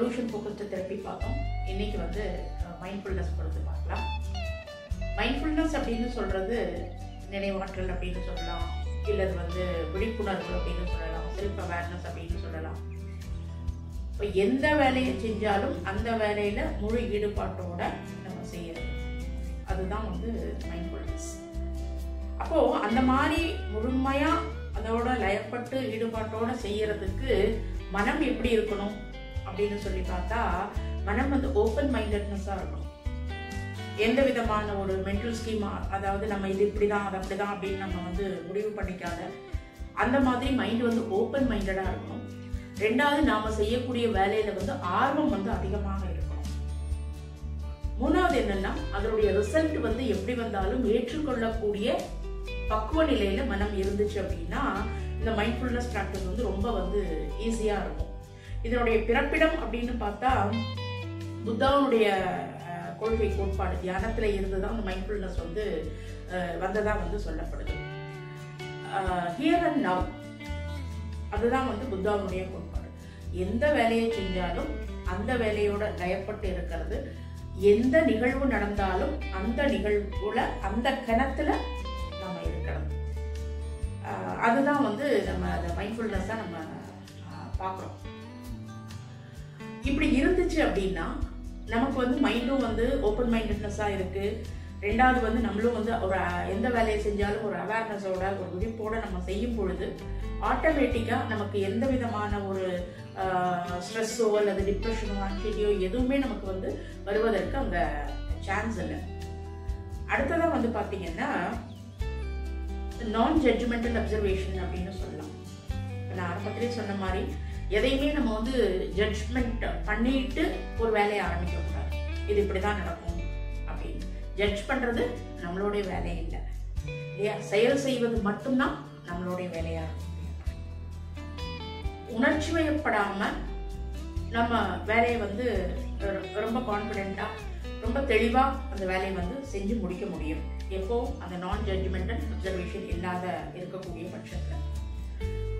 Solution focused therapy பார்த்தோம். இன்னைக்கு வந்து மைண்ட்ஃபுல்னஸ் பொறுத்து பார்க்கலாம். மைண்ட்ஃபுல்னஸ் அப்படின்னு சொல்றது நினைவாற்றல் அப்படின்னு சொல்லலாம், இல்லை வந்து விழிப்புணர்வு அப்படின்னு சொல்லலாம், செல்ஃப் அவேர்னஸ் அப்படின்னு சொல்லலாம். இப்போ எந்த வேலையை செஞ்சாலும் அந்த வேலையில முழு ஈடுபாட்டோட நம்ம செய்யறது, அதுதான் வந்து மைண்ட்ஃபுல்னஸ். அப்போ அந்த மாதிரி முழுமையா அதோட லயப்பட்டு ஈடுபாட்டோட செய்யறதுக்கு மனம் எப்படி இருக்கணும் அப்படின்னு சொல்லி பார்த்தா, மனம் வந்து ஓப்பன் மைண்டட்னஸா இருக்கணும். எந்த விதமான ஒரு மென்டல் ஸ்கீமா, அதாவது நம்ம இது இப்படிதான் அது அப்படிதான் அப்படின்னு நம்ம வந்து முடிவு பண்ணிக்காத அந்த மாதிரி மைண்ட் வந்து ஓப்பன் மைண்டடா இருக்கணும். ரெண்டாவது, நாம செய்யக்கூடிய வேலையில வந்து ஆர்வம் வந்து அதிகமாக இருக்கணும். மூணாவது என்னன்னா, அதனுடைய ரிசல்ட் வந்து எப்படி வந்தாலும் ஏற்றுக்கொள்ளக்கூடிய பக்குவ நிலையில மனம் இருந்துச்சு அப்படின்னா இந்த மைண்ட்ஃபுல்னஸ் பிராக்டிஸ் வந்து ரொம்ப வந்து ஈஸியா இருக்கும். இதனுடைய பிறப்பிடம் அப்படின்னு பார்த்தா புத்தாவுடைய கொள்கை கோட்பாடு தியானத்துல இருந்துதான் அந்த மைண்ட்ஃபுல்னஸ் வந்து வந்ததா வந்து சொல்லப்படுது. ஹியர் அண்ட் நவ், அதுதான் வந்து புத்தாவுடைய கோட்பாடு. எந்த வேலையை செஞ்சாலும் அந்த வேலையோட லயப்பட்டு இருக்கிறது, எந்த நிகழ்வு நடந்தாலும் அந்த நிகழ்வுல அந்த கணத்துல நம்ம இருக்கிறது, அதுதான் வந்து நம்ம அந்த மைண்ட்ஃபுல்னஸா நம்ம பார்க்கிறோம். இப்படி இருந்துச்சு அப்படின்னா நமக்கு வந்து மைண்டும் வந்து ஓப்பன் மைண்டட்னஸா இருக்கு. ரெண்டாவது வந்து நம்மளும் வந்து ஒரு எந்த வேலையை செஞ்சாலும் ஒரு அவேர்னஸோட ஒரு விழிப்போட நம்ம செய்யும் பொழுது ஆட்டோமேட்டிக்கா நமக்கு எந்த விதமான ஒரு ஸ்ட்ரெஸ்ஸோ அல்லது டிப்ரெஷனோ ஆங்ஸைட்டியோ எதுவுமே நமக்கு வந்து வருவதற்கு அங்க சான்ஸ் இல்லை. அடுத்ததா வந்து பாத்தீங்கன்னா நான் ஜட்ஜ்மெண்டல் அப்சர்வேஷன் அப்படின்னு சொல்லலாம். நான் ஆரம்பத்திலே சொன்ன மாதிரி எதையுமே நம்ம வந்து ஜட்ஜ்மெண்ட் பண்ணிட்டு ஒரு வேலையை ஆரம்பிக்க கூடாது. இது இப்படிதான் நடக்கும் அப்படின்னு ஜட்ஜ் பண்றது நம்மளுடைய வேலையே இல்லை இல்லையா? செயல் செய்வது மட்டும்தான் நம்மளுடைய வேலையா இருக்கும். உணர்ச்சி வயப்படாம நம்ம வேலையை வந்து ரொம்ப கான்பிடென்டா ரொம்ப தெளிவா அந்த வேலையை வந்து செஞ்சு முடிக்க முடியும் எப்போ அந்த நான் ஜட்ஜ்மெண்டல் அப்சர்வேஷன் இல்லாத இருக்கக்கூடிய பட்சத்துல.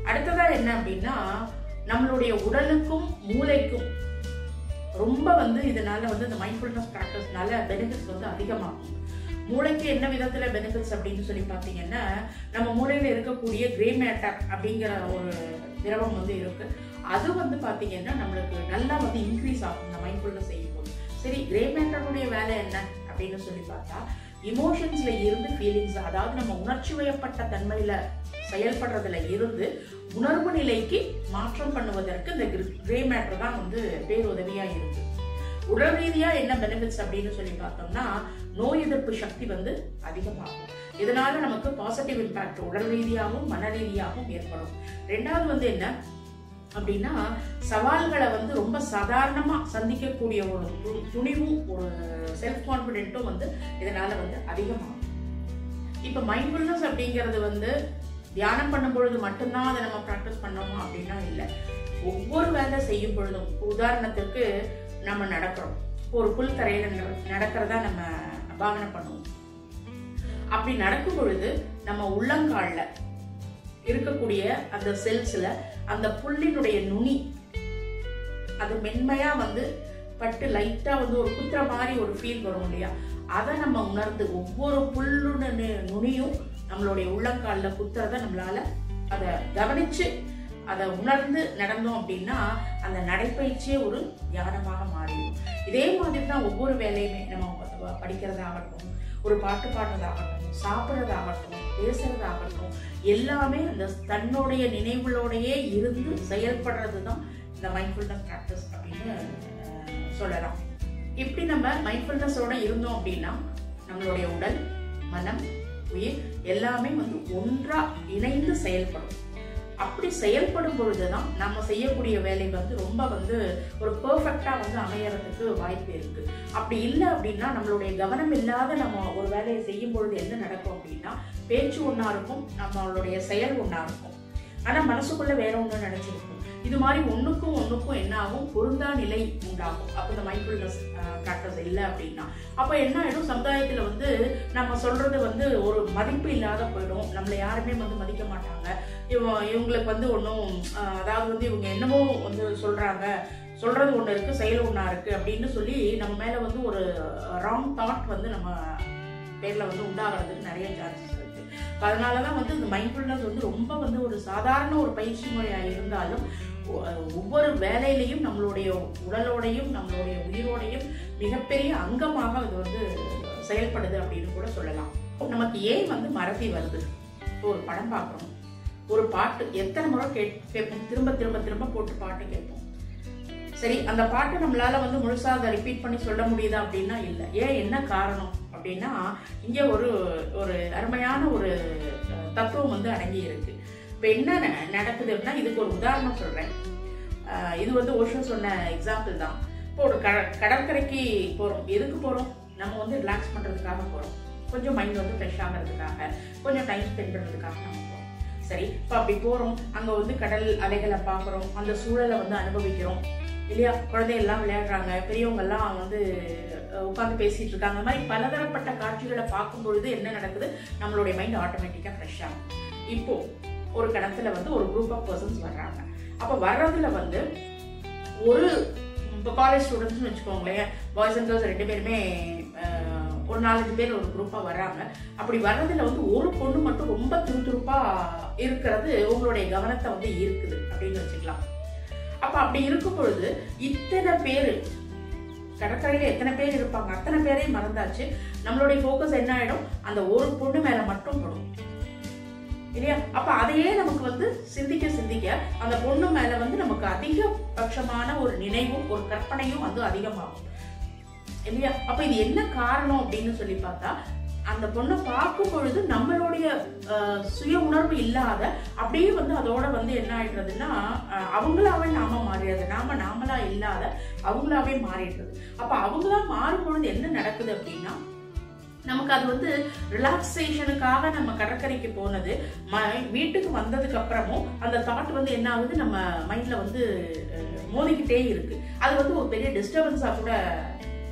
அடுத்ததா என்ன அப்படின்னா, நம்மளுடைய உடலுக்கும் மூளைக்கும் ரொம்ப வந்து இதனால வந்து இந்த மைண்ட்ஃபுல்னஸ் பிராக்டிஸ்னால பெனிஃபிட்ஸ் வந்து அதிகமாகும். மூளைக்கு என்ன விதத்துல பெனிஃபிட்ஸ் அப்படின்னு சொல்லி பார்த்தீங்கன்னா, நம்ம மூளையில இருக்கக்கூடிய கிரே மேட்டர் அப்படிங்கிற ஒரு திரவம் வந்து இருக்கு. அது வந்து பாத்தீங்கன்னா நம்மளுக்கு நல்லா வந்து இன்க்ரீஸ் ஆகும் இந்த மைண்ட்ஃபுல்னஸ் செய்யும்போது. சரி, கிரே மேட்டருடைய வேலை என்ன அப்படின்னு சொல்லி பார்த்தா, இமோஷன்ஸ்ல இருந்து ஃபீலிங்ஸ், அதாவது நம்ம உணர்ச்சி வயப்பட்ட தன்மையில செயல்படுறதுல இருந்து உணர்வு நிலைக்கு மாற்றம் பண்ணுவதற்கு இந்த கிரே மேட்டர் தான் வந்து பேருதவியா இருக்கு. உடல் ரீதியா என்ன பெனிஃபிட்ஸ் அப்படின்னு சொல்லி பார்த்தோம்னா, நோய் எதிர்ப்பு சக்தி வந்து அதிகமாகும். இதனால நமக்கு பாசிட்டிவ் இம்பாக்ட் உடல் ரீதியாகவும் மன ரீதியாகவும் ஏற்படும். ரெண்டாவது வந்து என்ன அப்படின்னா, சவால்களை வந்து ரொம்ப சாதாரணமா சந்திக்கக்கூடிய ஒரு துணிவும் ஒரு செல்ஃப் கான்பிடென்ட்டும் வந்து இதனால வந்து அதிகமாகும். இப்ப மைண்ட்ஃபுல்னஸ் அப்படிங்கிறது வந்து தியானம் பண்ணும் பொழுது மட்டும்தான் அதை நம்ம ப்ராக்டிஸ் பண்ணோமா அப்படின்னா இல்லை. ஒவ்வொரு வேலை செய்யும் பொழுதும், உதாரணத்துக்கு நம்ம நடக்கிறோம், ஒரு புல் தரையில நடக்கிறதா நம்ம பாவனை பண்ணுவோம். அப்படி நடக்கும் பொழுது நம்ம உள்ளங்கால்ல இருக்கக்கூடிய அந்த செல்ஸ்ல அந்த புல்லினுடைய நுனி அது மென்மையா வந்து பட்டு லைட்டா வந்து ஒரு குத்துற மாதிரி ஒரு ஃபீல் வரும் இல்லையா? அதை நம்ம உணர்ந்து ஒவ்வொரு புல்லுட நுனியும் நம்மளுடைய உள்ளங்கால்ல குத்துறத நம்மளால அதை கவனிச்சு அதை உணர்ந்து நடந்தோம் அப்படின்னா அந்த நடைப்பயிற்சியே ஒரு தியானமாக மாறிடும். இதே மாதிரி தான் ஒவ்வொரு வேலையுமே நம்ம படிக்கிறதாகட்டும், ஒரு பாட்டு பாடுறதாகட்டும், சாப்பிட்றதாகட்டும், பேசுறதாகட்டும், எல்லாமே அந்த தன்னுடைய நினைவுகளோடையே இருந்து செயல்படுறது தான் இந்த மைண்ட்ஃபுல்னஸ் பிராக்டிஸ் அப்படின்னு சொல்லலாம். இப்படி நம்ம மைண்ட்ஃபுல்னஸோட இருந்தோம் அப்படின்னா நம்மளுடைய உடல், மனம், உயிர் எல்லாமே வந்து ஒன்றா இணைந்து செயல்படும். அப்படி செயல்படும் பொழுதுதான் நம்ம செய்யக்கூடிய வேலை வந்து ரொம்ப வந்து ஒரு பெர்ஃபெக்டா வந்து அமையறதுக்கு வாய்ப்பு இருக்கு. அப்படி இல்லை அப்படின்னா நம்மளுடைய கவனம் இல்லாத நம்ம ஒரு வேலையை செய்யும் பொழுது என்ன நடக்கும் அப்படின்னா, பேச்சு ஒன்னா இருக்கும், நம்மளுடைய செயல் ஒன்னா இருக்கும், ஆனா மனசுக்குள்ள வேற ஒண்ணு நினைச்சிருக்கும். இது மாதிரி ஒண்ணுக்கும் என்ன ஆகும், பொருந்தா நிலை உண்டாகும். அப்ப இந்த மைண்ட்ஃபுல்னஸ் பிராக்டிஸ் இல்லை அப்படின்னா அப்ப என்ன ஆயிடும், சமுதாயத்துல வந்து நம்ம சொல்றது வந்து ஒரு மதிப்பு இல்லாத போயிடும். நம்மளை யாருமே வந்து மதிக்க மாட்டாங்க. இவங்களுக்கு வந்து ஒன்றும், அதாவது வந்து இவங்க என்னமோ வந்து சொல்றாங்க, சொல்றது ஒன்று இருக்கு, செயல் ஒன்றா இருக்கு அப்படின்னு சொல்லி நம்ம மேல வந்து ஒரு ராங் தாட் வந்து நம்ம பேர்ல வந்து உண்டாகிறதுக்கு நிறைய சான்சஸ் இருக்கு. அதனாலதான் வந்து இந்த மைண்ட்ஃபுல்னஸ் வந்து ரொம்ப வந்து ஒரு சாதாரண ஒரு பயிற்சி முறையா இருந்தாலும் ஒவ்வொரு வேலையிலையும் நம்மளுடைய உடலோடையும் நம்மளுடைய உயிரோடையும் மிகப்பெரிய அங்கமாக அது வந்து செயல்படுது அப்படின்னு கூட சொல்லலாம். நமக்கு ஏன் வந்து மறதி வருது? ஒரு படம் பார்க்கணும், ஒரு பாட்டு எத்தனை முறை கேட்போம், திரும்ப திரும்ப திரும்ப போட்டு பாட்டு கேட்போம். சரி, அந்த பாட்டு நம்மளால வந்து முழுசா அதை ரிப்பீட் பண்ணி சொல்ல முடியுதா அப்படின்னா இல்லை. ஏன், என்ன காரணம் அப்படின்னா இங்க ஒரு ஒரு அருமையான ஒரு தத்துவம் வந்து அடங்கி இருக்கு. இப்ப என்ன நடக்குது அப்படின்னா, இதுக்கு ஒரு உதாரணம் சொல்றேன். இது வந்து ஓஷோ சொன்ன எக்ஸாம்பிள் தான். இப்போ ஒரு கடற்கரைக்கு போறோம். எதுக்கு போறோம்? நம்ம வந்து ரிலாக்ஸ் பண்றதுக்காக போறோம், கொஞ்சம் மைண்ட் வந்து ஃப்ரெஷ் ஆகிறதுக்காக, கொஞ்சம் டைம் ஸ்பெண்ட் பண்றதுக்காக நம்ம போறோம். சரி, இப்போ அப்படி போறோம், அங்க வந்து கடல் அலைகளை பாக்குறோம், அந்த சூழலை வந்து அனுபவிக்கிறோம் இல்லையா? குழந்தைகள்லாம் விளையாடுறாங்க, பெரியவங்க எல்லாம் வந்து உட்காந்து பேசிட்டு இருக்காங்க. அந்த மாதிரி பலதரப்பட்ட காட்சிகளை பார்க்கும் பொழுது என்ன நடக்குது? நம்மளுடைய மைண்ட் ஆட்டோமேட்டிக்கா ஃப்ரெஷ் ஆகும். இப்போ ஒரு கணத்துல வந்து ஒரு குரூப் ஆஃப் பர்சன்ஸ் வர்றாங்க. அப்ப வர்றதுல வந்து ஒரு இப்போ காலேஜ் ஸ்டூடெண்ட்ஸ்னு வச்சுக்கோங்களேன், பாய்ஸ் அண்ட் கேர்ள்ஸ் 2 பேருமே ஒரு 4-5 பேர் ஒரு குரூப்பா வர்றாங்க. அப்படி வர்றதுல வந்து ஒரு பொண்ணு மட்டும் ரொம்ப துருதுருப்பா இருக்கிறது உங்களுடைய கவனத்தை வந்து ஈர்க்குது அப்படின்னு வச்சுக்கலாம். அப்ப அப்படி இருக்கும் பொழுது இத்தனை பேரு கடற்கரையில எத்தனை பேர் இருப்பாங்க, அத்தனை பேரையும் மறந்தாச்சு. நம்மளுடைய போக்கஸ் என்ன ஆயிடும்? அந்த ஒரு பொண்ணு மேல மட்டும் படும் இல்லையா? அப்ப அதையே நமக்கு வந்து சிந்திக்க சிந்திக்க அந்த பொண்ணு மேல வந்து நமக்கு அதிகபட்சமான ஒரு நினைவும் ஒரு கற்பனையும் வந்து அதிகமாகும் இல்லையா? அப்ப இது என்ன காரணம் அப்படின்னு சொல்லி பார்த்தா, அந்த பொண்ணை பார்க்கும் பொழுது நம்மளுடைய சுய உணர்வு இல்லாத அப்படியே வந்து அதோட வந்து என்ன ஆயிடுறதுன்னா அவங்களாவே நாம மாறிடுறது, நாமளா இல்லாத அவங்களாவே மாறிடுறது. அப்ப அவங்களா மாறும் பொழுது என்ன நடக்குது அப்படின்னா, நமக்கு அது வந்து ரிலாக்ஸேஷனுக்காக நம்ம கடற்கரைக்கு போனது வீட்டுக்கு வந்ததுக்கு அப்புறமும் அந்த தாட் வந்து என்ன ஆகுது, நம்ம மைண்ட்ல வந்து மோதிக்கிட்டே இருக்கு. அது வந்து ஒரு பெரிய டிஸ்டர்பன்ஸா கூட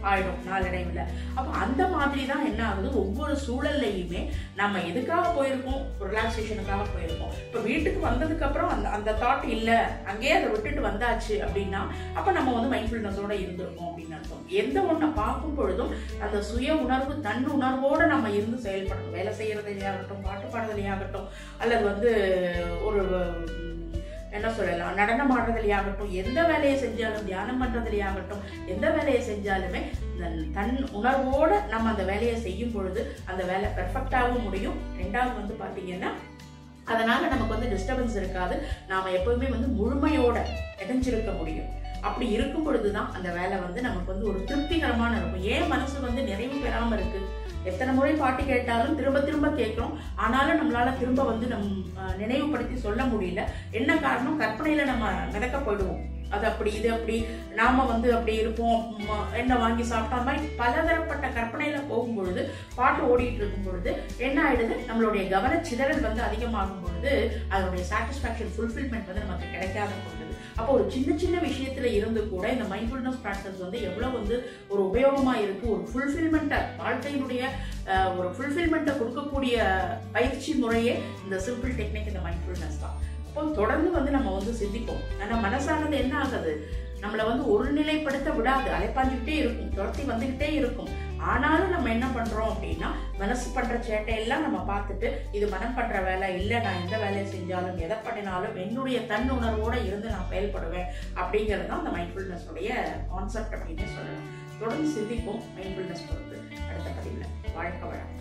ஆயிடும் நாளடைவில். அப்ப அந்த மாதிரி தான் என்ன ஆகுது, ஒவ்வொரு சூழல்லையுமே நம்ம எதுக்காக போயிருக்கோம், ரிலாக்ஸேஷனுக்காக போயிருக்கோம். இப்ப வீட்டுக்கு வந்ததுக்கு அப்புறம் அந்த தாட் இல்ல, அங்கேயே அதை விட்டுட்டு வந்தாச்சு அப்படின்னா அப்ப நம்ம வந்து மைண்ட்ஃபுல்னஸோட இருந்திருக்கோம் அப்படின்னு அர்த்தம். எந்த ஒன்றை பார்க்கும் பொழுதும் அந்த சுய உணர்வு, தன் உணர்வோட நம்ம இருந்து செயல்படணும். வேலை செய்யறதுலையாகட்டும், பாட்டு பாடுறதுலையாகட்டும், அல்லது வந்து ஒரு என்ன சொல்லலாம், நடனம் ஆடுறதுலையாகட்டும், எந்த வேலையை செஞ்சாலும், தியானம் பண்றதுலையாகட்டும், எந்த வேலையை செஞ்சாலுமே தன் உணர்வோட நம்ம அந்த வேலையை செய்யும் பொழுது அந்த வேலை பெர்ஃபெக்டாகவும் முடியும். ரெண்டாவது வந்து பாத்தீங்கன்னா அதனால நமக்கு வந்து டிஸ்டர்பன்ஸ் இருக்காது. நாம எப்பவுமே வந்து முழுமையோட இணைஞ்சிருக்க முடியும். அப்படி இருக்கும் பொழுதுதான் அந்த வேலை வந்து நமக்கு வந்து ஒரு திருப்திகரமான இருக்கும். ஏன் மனசு வந்து நிறைவு பெறாம இருக்கு? எத்தனை முறை பாட்டு கேட்டாலும் திரும்ப திரும்ப கேட்கிறோம், ஆனாலும் நம்மளால திரும்ப வந்து நினைவுபடுத்தி சொல்ல முடியல. என்ன காரணம்? கற்பனையில நம்ம மிதக்க போயிடுவோம். அது அப்படி, இது அப்படி, நாம வந்து அப்படி இருப்போம், என்ன வாங்கி சாப்பிட்டா மாதிரி பலதரப்பட்ட கற்பனையில போகும் பொழுது, பாட்டு ஓடிட்டு இருக்கும் பொழுது என்ன ஆயிடுது, நம்மளுடைய கவன சிதறல் வந்து அதிகமாகும் பொழுது அதனுடைய சாட்டிஸ்பாக்சன், ஃபுல்ஃபில்மெண்ட் வந்து நமக்கு கிடைக்காத போகுது. அப்போ ஒரு சின்ன சின்ன விஷயத்துல இருந்து கூட இந்த மைண்ட்ஃபுல்னஸ் பிராக்டிஸ் வந்து எவ்வளவு வந்து ஒரு உபயோகமா இருக்கு. ஒரு ஃபுல்ஃபில்மெண்ட்டை, வாழ்க்கையினுடைய ஒரு ஃபுல்ஃபில்மெண்ட்டை கொடுக்கக்கூடிய பயிற்சி முறையே இந்த சிம்பிள் டெக்னிக், இந்த மைண்ட்ஃபுல்னஸ் தான். அப்போ தொடர்ந்து வந்து நம்ம வந்து சிந்திப்போம். ஆனா மனசானது என்ன ஆகுது, நம்மளை வந்து ஒரு நிலைப்படுத்த விடாது, அலைப்பாஞ்சுக்கிட்டே இருக்கும், துரத்தி வந்துகிட்டே இருக்கும். ஆனாலும் நம்ம என்ன பண்றோம் அப்படின்னா, மனசு பண்ற சேட்டையெல்லாம் நம்ம பார்த்துட்டு இது மனம் பண்ற வேலை இல்லை, நான் எந்த வேலையை செஞ்சாலும் எதை பண்ணினாலும் என்னுடைய தன் உணர்வோட இருந்து நான் செயல்படுவேன் அப்படிங்கிறது தான் அந்த மைண்ட்ஃபுல்னஸ் உடைய கான்செப்ட் அப்படின்னு சொல்லலாம். தொடர்ந்து சிந்திப்போம் மைண்ட்ஃபுல்னஸ் பொறுத்து. அடுத்த பதிவில் வாழ்க்கை வளர்க்க.